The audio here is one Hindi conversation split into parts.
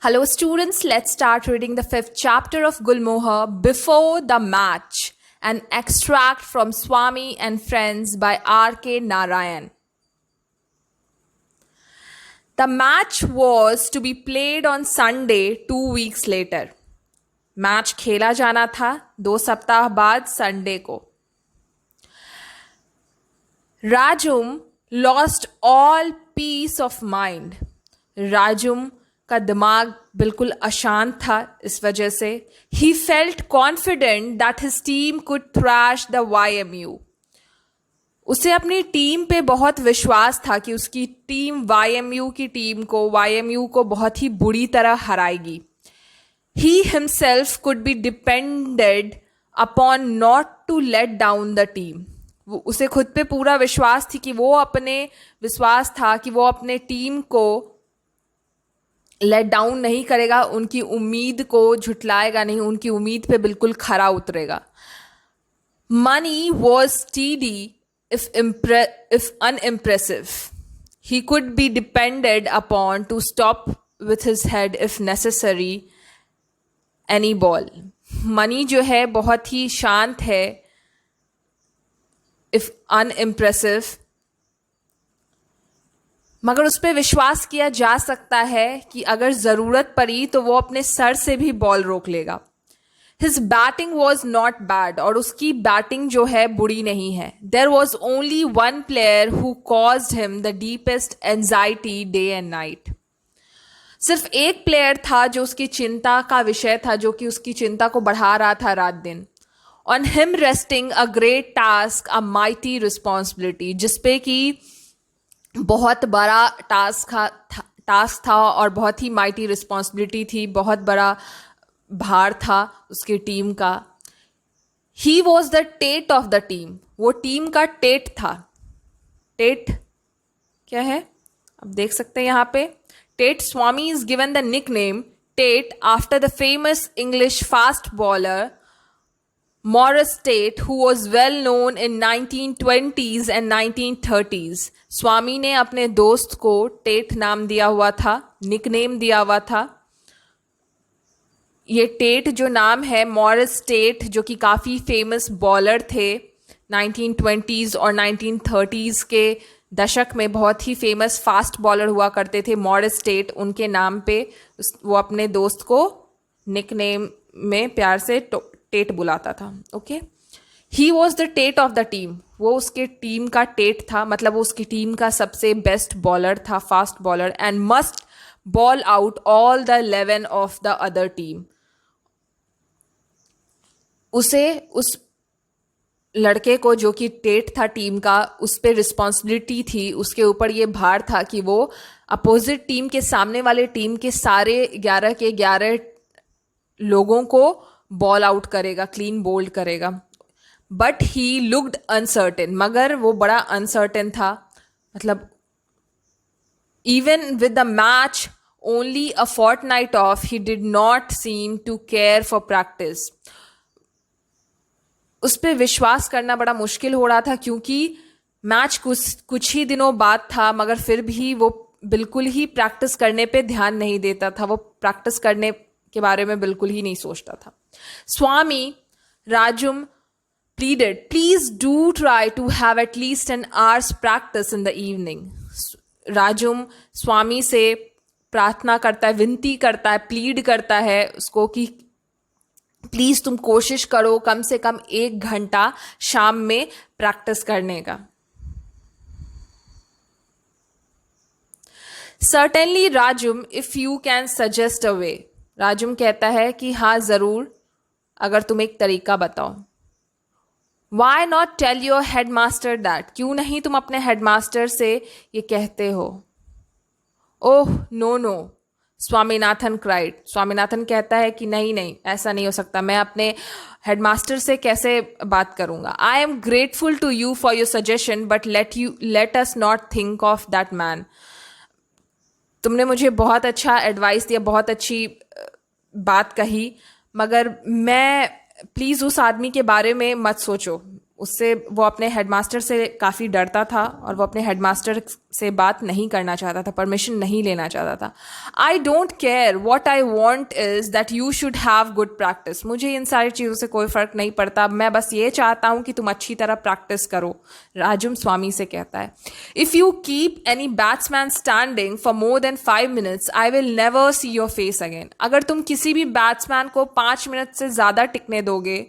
Hello, students. Let's start reading the fifth chapter of Gulmohar, Before the Match, an extract from Swami and Friends by R.K. Narayan. The match was to be played on Sunday 2 weeks later. Match खेला जाना था 2 सप्ताह बाद संडे को. Rajam lost all peace of mind. Rajam का दिमाग बिल्कुल अशांत था इस वजह से. He felt confident that his team could thrash the YMU. उसे अपनी टीम पे बहुत विश्वास था कि उसकी टीम YMU को बहुत ही बुरी तरह हराएगी. He himself could be depended upon not to let down the team. उसे खुद पे पूरा विश्वास थी कि वो अपने टीम को लेट डाउन नहीं करेगा, उनकी उम्मीद को झुटलाएगा नहीं, उनकी उम्मीद पे बिल्कुल खरा उतरेगा. Money was steady if unimpressive. He could be depended upon to stop with his head if necessary any ball. Money जो है बहुत ही शांत है. इफ अनइम्प्रेसिव, मगर उस पर विश्वास किया जा सकता है कि अगर ज़रूरत पड़ी तो वो अपने सर से भी बॉल रोक लेगा. His batting was not bad, और उसकी बैटिंग जो है बुरी नहीं है. There was only one player who caused him the deepest anxiety day and night. सिर्फ एक प्लेयर था जो उसकी चिंता का विषय था, जो कि उसकी चिंता को बढ़ा रहा था रात दिन. On him resting a great task, a mighty responsibility, जिसपे कि बहुत बड़ा टास्क था और बहुत ही माइटी रिस्पॉन्सिबिलिटी थी, बहुत बड़ा भार था उसकी टीम का. He was the Tate of the team. वो टीम का टेट था. टेट क्या है अब देख सकते हैं यहाँ पे. Tate Swami is given the nickname Tate after the famous English fast bowler Maurice Tate, who was well known in 1920s and 1930s. स्वामी ने अपने दोस्त को टेट नाम दिया हुआ था, निकनेम दिया हुआ था. ये टेट जो नाम है, मॉरिस टेट, जो कि काफ़ी फेमस बॉलर थे 1920s और 1930s के दशक में, बहुत ही फेमस फास्ट बॉलर हुआ करते थे मॉरिस टेट. उनके नाम पे वो अपने दोस्त को निकनेम में प्यार से टेट बुलाता था. Okay, he was the Tate of the team. वो उसके टीम का टेट था, मतलब वो उसकी टीम का सबसे बेस्ट बॉलर था, fast bowler. And must ball out all the 11 of the other team. उसे उस लड़के को, जो कि टेट था टीम का, उस पर रिस्पॉन्सिबिलिटी थी, उसके ऊपर ये भार था कि वो अपोजिट टीम के, सामने वाले टीम के सारे 11 के 11 लोगों को बॉल आउट करेगा, क्लीन बोल्ड करेगा. बट ही लुक्ड अनसर्टेन, मगर वो बड़ा अनसर्टेन था. मतलब even with the match only a fortnight off, he did not seem to care for practice. उस पर विश्वास करना बड़ा मुश्किल हो रहा था, क्योंकि मैच कुछ ही दिनों बाद था, मगर फिर भी वो बिल्कुल ही प्रैक्टिस करने पे ध्यान नहीं देता था. वो प्रैक्टिस करने के बारे में बिल्कुल ही नहीं सोचता था. स्वामी राजुम pleaded, please do try to have at least an hour's practice in the evening. राजुम स्वामी से प्रार्थना करता है, विनती करता है, प्लीड करता है उसको कि प्लीज तुम कोशिश करो कम से कम 1 घंटा शाम में प्रैक्टिस करने का. Certainly Rajam, if you can suggest a way. Rajam कहता है कि हाँ ज़रूर, अगर तुम एक तरीका बताओ. Why not tell your headmaster that, क्यों नहीं तुम अपने हेडमास्टर से ये कहते हो. Oh no no, Swaminathan cried. Swaminathan कहता है कि नहीं, ऐसा नहीं हो सकता, मैं अपने हेडमास्टर से कैसे बात करूंगा. I am grateful to you for your suggestion, but let us not think of that man. तुमने मुझे बहुत अच्छा एडवाइस दिया, बहुत अच्छी बात कही, मगर मैं प्लीज़ उस आदमी के बारे में मत सोचो. उससे वो अपने हेडमास्टर से काफ़ी डरता था और वो अपने हेडमास्टर से बात नहीं करना चाहता था, परमिशन नहीं लेना चाहता था. I don't care, what I want is that you should have good practice. मुझे इन सारी चीज़ों से कोई फ़र्क नहीं पड़ता, मैं बस ये चाहता हूँ कि तुम अच्छी तरह प्रैक्टिस करो, राजुम स्वामी से कहता है. If you keep any batsman standing for more than 5 minutes I will never see your face again. अगर तुम किसी भी बैट्समैन को 5 मिनट से ज़्यादा टिकने दोगे,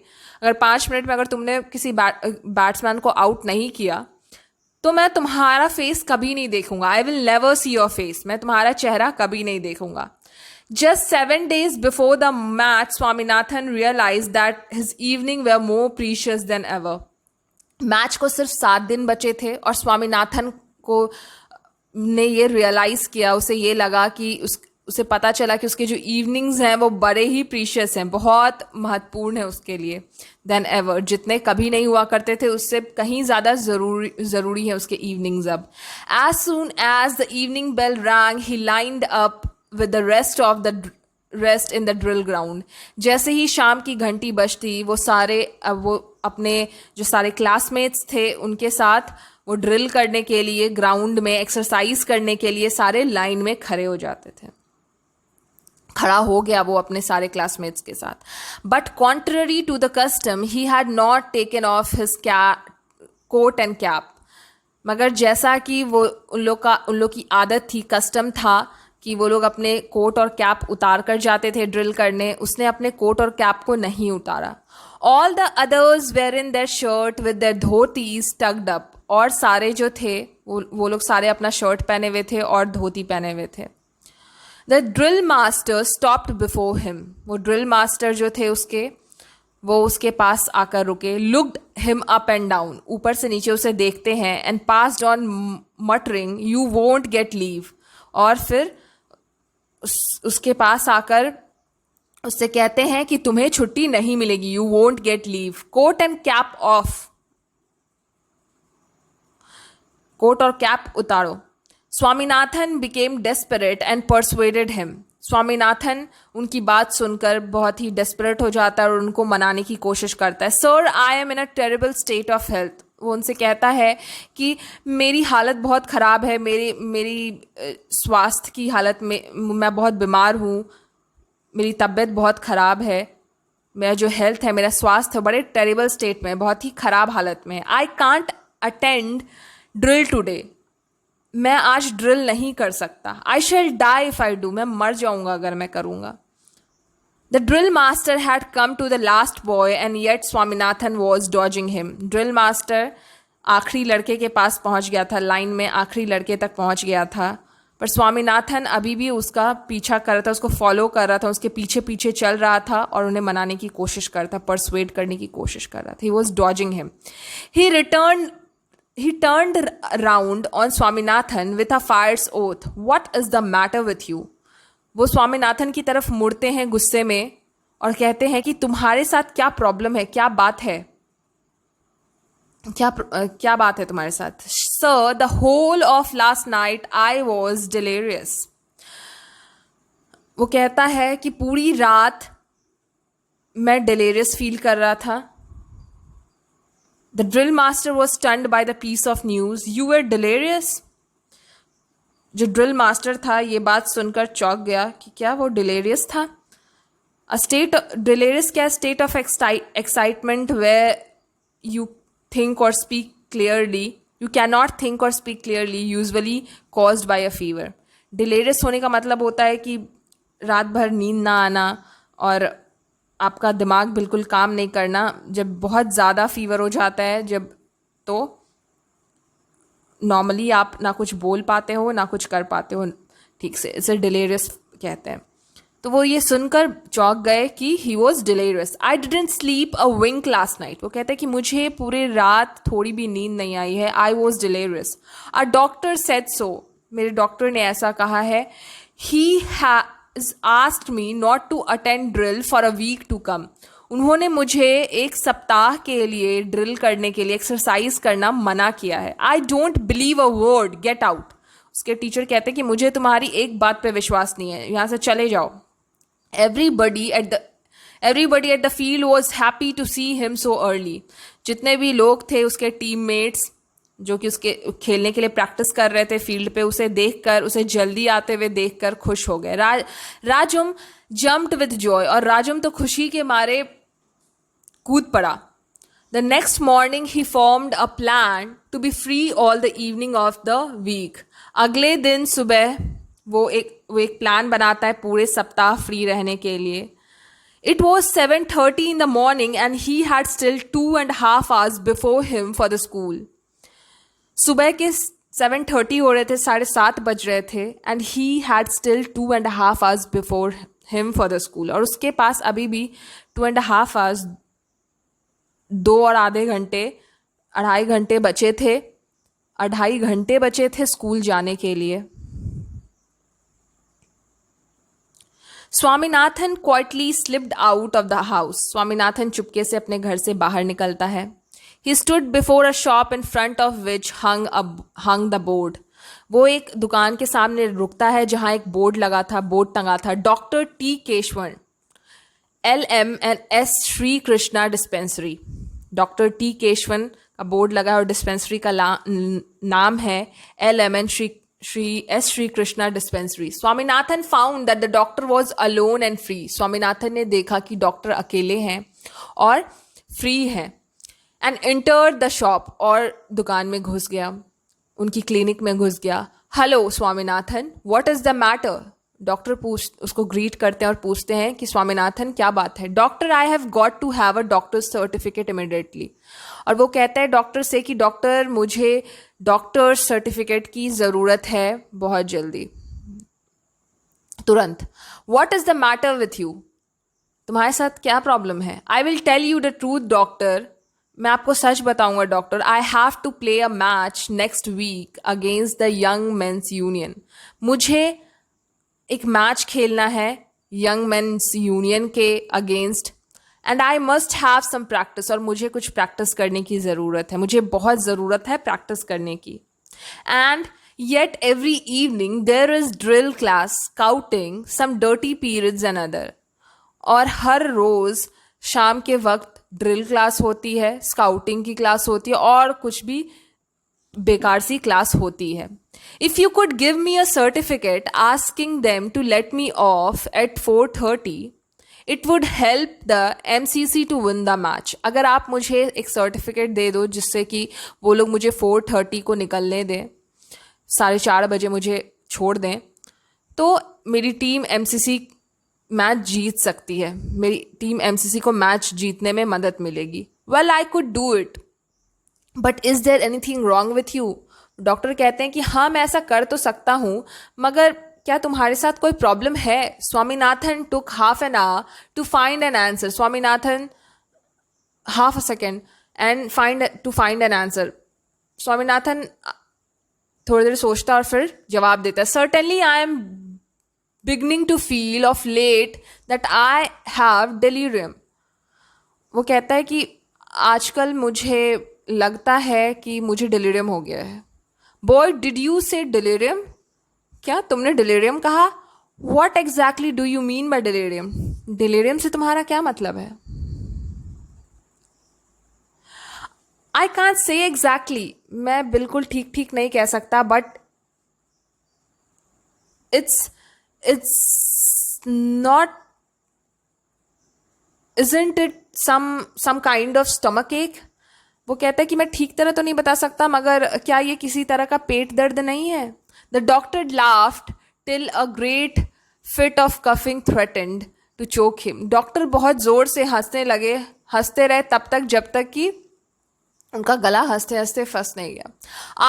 अगर 5 मिनट में अगर तुमने किसी बैट्समैन को आउट नहीं किया, तो मैं तुम्हारा फेस कभी नहीं देखूंगा. I will never see your face, मैं तुम्हारा चेहरा कभी नहीं देखूंगा. Just 7 days before the match Swaminathan realize that his evening were more precious than ever. Match को सिर्फ 7 दिन बचे थे और स्वामीनाथन को ने ये रियलाइज किया, उसे ये लगा कि उसे पता चला कि उसके जो इवनिंग्स हैं वो बड़े ही प्रीशियस हैं, बहुत महत्वपूर्ण है उसके लिए, देन एवर. जितने कभी नहीं हुआ करते थे उससे कहीं ज़्यादा ज़रूरी है उसके इवनिंग्स अब. As soon as the evening bell rang he lined up with the rest in the drill ground. जैसे ही शाम की घंटी बजती वो अपने जो सारे क्लासमेट्स थे उनके साथ वो ड्रिल करने के लिए ग्राउंड में एक्सरसाइज करने के लिए सारे लाइन में खड़े हो जाते थे. खड़ा हो गया वो अपने सारे क्लासमेट्स के साथ. But contrary to the custom he had not taken off his coat and cap. मगर जैसा कि वो उन लोग की आदत थी, कस्टम था कि वो लोग अपने कोट और कैप उतार कर जाते थे ड्रिल करने, उसने अपने कोट और कैप को नहीं उतारा. All the others were in their shirt with their dhotis tucked up. और सारे जो थे वो लोग सारे अपना शर्ट पहने हुए थे और धोती पहने हुए थे. The drill master stopped before him. वो ड्रिल मास्टर जो थे वो उसके पास आकर रुके. Looked him up and down, ऊपर से नीचे उसे देखते हैं. And passed on muttering you won't get leave. और फिर उसके पास आकर उससे कहते हैं कि तुम्हें छुट्टी नहीं मिलेगी, you won't get leave. Coat and cap off, coat और कैप उतारो. Swaminathan became desperate and persuaded him. Swaminathan उनकी बात सुनकर बहुत ही डेस्परेट हो जाता है और उनको मनाने की कोशिश करता है. Sir I am in a terrible state of health. वो उनसे कहता है कि मेरी हालत बहुत ख़राब है, मेरी स्वास्थ्य की हालत में मैं बहुत बीमार हूँ, मेरी तबीयत बहुत ख़राब है, मेरा जो हेल्थ है, मेरा स्वास्थ्य बड़े टेरिबल स्टेट में, बहुत ही ख़राब हालत में है. I can't attend drill today. मैं आज ड्रिल नहीं कर सकता. I shall die if I do. मैं मर जाऊंगा अगर मैं करूंगा. The drill master had come to the last boy and yet Swaminathan was dodging him. Drill master आखिरी लड़के के पास पहुंच गया था, लाइन में आखिरी लड़के तक पहुंच गया था, पर स्वामीनाथन अभी भी उसका पीछा कर रहा था, उसको फॉलो कर रहा था, उसके पीछे पीछे चल रहा था और उन्हें मनाने की कोशिश कर रहा था, परसुएड करने की कोशिश कर रहा था. He was dodging him. He turned round on Swaminathan with a fierce oath. What is the matter with you? वो स्वामीनाथन की तरफ मुड़ते हैं गुस्से में और कहते हैं कि तुम्हारे साथ क्या प्रॉब्लम है, क्या बात है, क्या बात है तुम्हारे साथ. Sir, the whole of last night I was delirious. वो कहता है कि पूरी रात मैं delirious फील कर रहा था. The drill master was stunned by the piece of news. You were delirious? जो ड्रिल मास्टर था ये बात सुनकर चौंक गया कि क्या वो डिलेरियस था. डिलेरियस क्या, state of excitement where you think or speak clearly, you can not think or speak clearly, usually caused by a fever. Delirious होने का मतलब होता है कि रात भर नींद ना आना और आपका दिमाग बिल्कुल काम नहीं करना. जब बहुत ज़्यादा फीवर हो जाता है जब, तो नॉर्मली आप ना कुछ बोल पाते हो ना कुछ कर पाते हो ठीक से, इसे डिलेरियस कहते हैं. तो वो ये सुनकर चौंक गए कि he was delirious. I didn't sleep a wink last night. वो कहते हैं कि मुझे पूरी रात थोड़ी भी नींद नहीं आई है. I was delirious. A doctor said so. मेरे डॉक्टर ने ऐसा कहा है. ही asked me not to attend drill for a week to come. उन्होंने मुझे एक सप्ताह के लिए ड्रिल करने के लिए, एक्सरसाइज करना मना किया है. I don't believe a word, get out. उसके टीचर कहते हैं कि मुझे तुम्हारी एक बात पे विश्वास नहीं है, यहाँ से चले जाओ. Everybody at the field was happy to see him so early. जितने भी लोग थे उसके टीममेट्स जो कि उसके खेलने के लिए प्रैक्टिस कर रहे थे फील्ड पे, उसे देखकर, उसे जल्दी आते हुए देखकर खुश हो गए. राजुम जम्प्ड विद जॉय, और राजुम तो खुशी के मारे कूद पड़ा. The next morning he formed a plan to be free all the evening of the week. अगले दिन सुबह वो एक प्लान बनाता है पूरे सप्ताह फ्री रहने के लिए. It was 7:30 in the morning and he had still 2.5 hours before him for the school. सुबह के 7:30 हो रहे थे, 7:30 बज रहे थे, and he had still 2.5 hours before him for the school. और उसके पास अभी भी 2.5 hours, 2 और आधे घंटे, 2.5 घंटे बचे थे, 2.5 घंटे बचे थे स्कूल जाने के लिए. Swaminathan quietly slipped out of the house. Swaminathan चुपके से अपने घर से बाहर निकलता है. He stood before a shop in front of which hung the board. वो एक दुकान के सामने रुकता है जहां एक बोर्ड लगा था, बोर्ड टंगा था. Doctor T Keshavan, LMNS Shri Krishna dispensary. Doctor T Keshavan का बोर्ड लगा है और डिस्पेंसरी का नाम है LMN Shri Krishna dispensary. Swaminathan found that the doctor was alone and free. Swaminathan ने देखा कि डॉक्टर अकेले हैं और फ्री हैं. एंड एंटर्ड द शॉप, और दुकान में घुस गया, उनकी क्लिनिक में घुस गया. Hello Swaminathan, what is the matter. Doctor उसको ग्रीट करते हैं और पूछते हैं कि स्वामीनाथन क्या बात है. Doctor, I have got to have a doctor's certificate immediately. और वो कहता है डॉक्टर से कि डॉक्टर, मुझे डॉक्टर सर्टिफिकेट की ज़रूरत है बहुत जल्दी, तुरंत. What is the matter with you. तुम्हारे साथ क्या प्रॉब्लम है. I will tell you the truth doctor. मैं आपको सच बताऊंगा doctor. I have to play a match next week against the young men's union. मुझे एक मैच खेलना है यंग मेंस यूनियन के against, and I must have some practice. और मुझे कुछ प्रैक्टिस करने की ज़रूरत है, मुझे बहुत ज़रूरत है प्रैक्टिस करने की. And yet every evening there is drill class, scouting, some dirty periods and other. और हर रोज़ शाम के वक्त ड्रिल क्लास होती है, स्काउटिंग की क्लास होती है, और कुछ भी बेकार सी क्लास होती है. If you could give me a certificate asking them to let me off at 4:30, it would help the MCC to win the match. अगर आप मुझे एक सर्टिफिकेट दे दो जिससे कि वो लोग मुझे 4:30 को निकलने दें, 4:30 बजे मुझे छोड़ दें, तो मेरी टीम MCC मैच जीत सकती है, मेरी टीम MCC को मैच जीतने में मदद मिलेगी. Well, I could do it, but is there anything wrong with you. Doctor कहते हैं कि हाँ, मैं ऐसा कर तो सकता हूँ, मगर क्या तुम्हारे साथ कोई प्रॉब्लम है. Swaminathan took half an hour to find an answer. Swaminathan half a second and find an answer. Swaminathan थोड़ी देर सोचता और फिर जवाब देता है. Certainly I am beginning to feel of late that I have delirium. वो कहता है कि आजकल मुझे लगता है कि मुझे डिलीरियम हो गया है. Boy, did you say delirium? क्या तुमने डिलीरियम कहा. What exactly do you mean by delirium? Delirium से तुम्हारा क्या मतलब है. I can't say exactly. मैं बिल्कुल ठीक नहीं कह सकता, but it's not, isn't it some kind of stomach ache. वो कहता है कि मैं ठीक तरह तो नहीं बता सकता, मगर क्या ये किसी तरह का पेट दर्द नहीं है. The doctor laughed till a great fit of coughing threatened to choke him. Doctor बहुत जोर से हंसते रहे तब तक जब तक कि उनका गला हंसते हंसते फंस नहीं गया.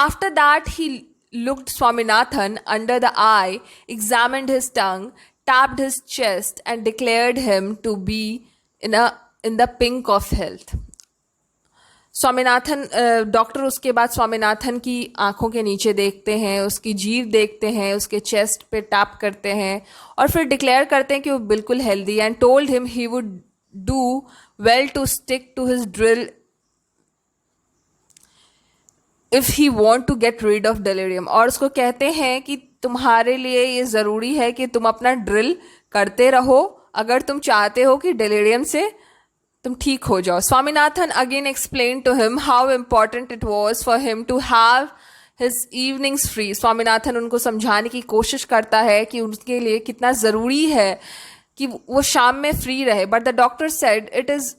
After that he looked Swaminathan under the eye, examined his tongue, tapped his chest, and declared him to be in the pink of health. Swaminathan doctor उसके बाद स्वामीनाथन की आंखों के नीचे देखते हैं, उसकी जीभ देखते हैं, उसके चेस्ट पे टैप करते हैं और फिर डिक्लेयर करते हैं कि वो बिल्कुल healthy. And told him he would do well to stick to his drill if he want to get rid of delirium. और उसको कहते हैं कि तुम्हारे लिए ये ज़रूरी है कि तुम अपना ड्रिल करते रहो अगर तुम चाहते हो कि डिलीरियम से तुम ठीक हो जाओ. Swaminathan again explain to him how important it was for him to have his evenings free. Swaminathan उनको समझाने की कोशिश करता है कि उनके लिए कितना ज़रूरी है कि वो शाम में फ्री रहे. But the doctor said it is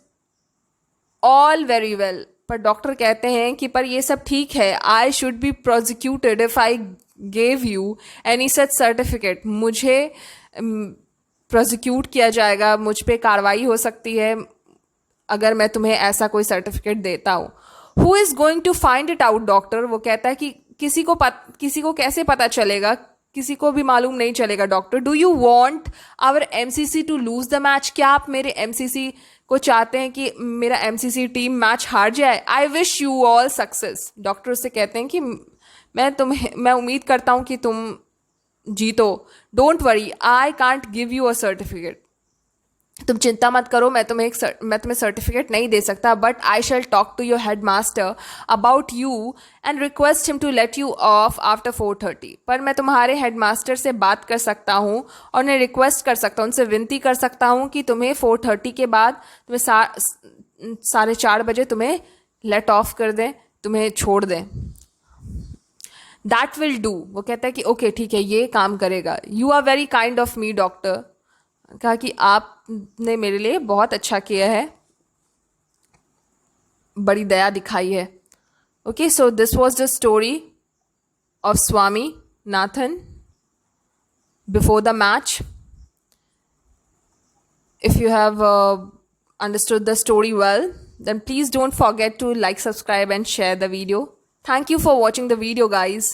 all very well. पर डॉक्टर कहते हैं कि पर ये सब ठीक है. I should be prosecuted if I gave you any such certificate. मुझे प्रोसिक्यूट किया जाएगा, मुझ पे कार्रवाई हो सकती है अगर मैं तुम्हें ऐसा कोई सर्टिफिकेट देता हूँ. Who is going to find it out doctor. वो कहता है कि किसी को कैसे पता चलेगा, किसी को भी मालूम नहीं चलेगा doctor. Do you want our MCC to lose the match. क्या आप मेरे MCC को चाहते हैं कि मेरा MCC टीम मैच हार जाए. I wish you all success. Doctor उससे कहते हैं कि मैं उम्मीद करता हूँ कि तुम जीतो. Don't worry, I can't give you a certificate. तुम चिंता मत करो, मैं तुम्हें सर्टिफिकेट नहीं दे सकता. But I shall talk to your head master about you and request him to let you off after 4:30. पर मैं तुम्हारे हेड मास्टर से बात कर सकता हूँ और उन्हें रिक्वेस्ट कर सकता हूँ, उनसे विनती कर सकता हूँ कि तुम्हें 4:30 के बाद तुम्हें 4:30 बजे तुम्हें लेट ऑफ कर दें, तुम्हें छोड़ दें. That will do. वो कहता है कि ओके ठीक है, ये काम करेगा. You are very kind of me doctor. कहा कि आपने मेरे लिए बहुत अच्छा किया है, बड़ी दया दिखाई है. Okay, so this was the story of Swami Nathan before the match. If you have understood the story well, then please don't forget to like, subscribe and share the video. Thank you for watching the video, guys.